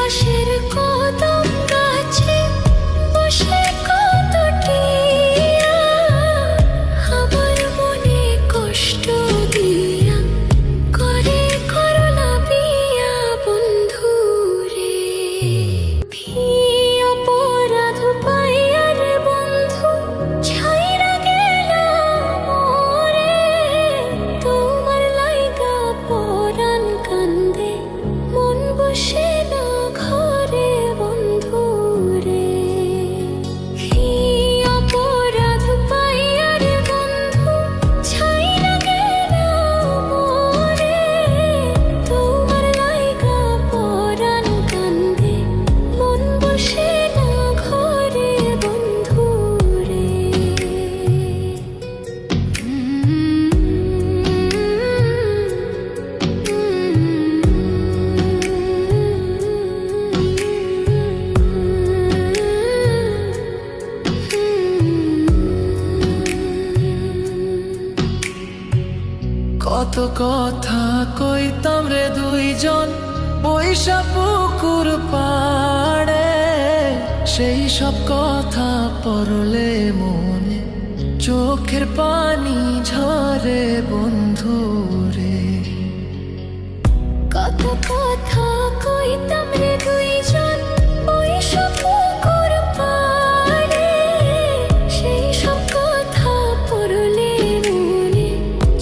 পাশের কদম গাছে বসে কত টিয়া আমার মনে কষ্ট দিয়া করে করলা বিয়া বন্ধু রে। কি অপরাধ পাইয়া রে বন্ধু ছাইরা গেলা মোরে, তোমার লাইগা পরাণ কান্দে মন বসে না ঘরে বন্ধু রে। কি অপরাধ পাইয়া রে বন্ধু ছাইরা গেলা মোরে, তোমার লাইগা পরাণ কান্দে মন বসে না ঘরে বন্ধু রে। কত কথা কইতাম রে দুইজন বৈশা পুকুর পাড়ে, সেই সব কথা পড়লে মনে চোখের পানি ঝরে বন্ধু রে। কত কথা কইতাম রে দুইজন বৈশা পুকুর পাড়ে, সেই সব কথা পড়লে মনে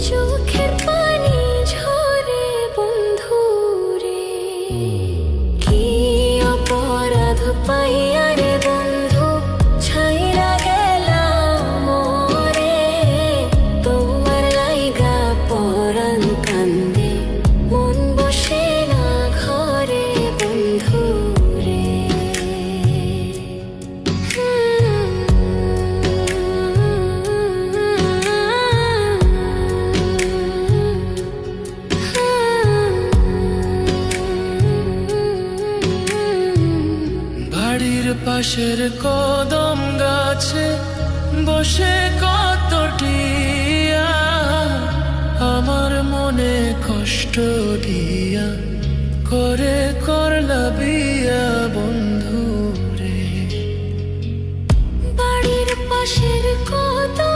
চোখের পানি ঝরে বন্ধু রে। কি অপরাধ পাইয়া রে বন্ধু ছাইরা গেলা মোরে, তোমার লাইগা পরাণ কান্দে মন বসে না ঘরে বন্ধু রে। বাড়ির পাশের কদম গাছে বসে কত টিয়া আমার মনে কষ্ট দিয়া করে করলা বিয়া বন্ধু রে। বাড়ির পাশের কদম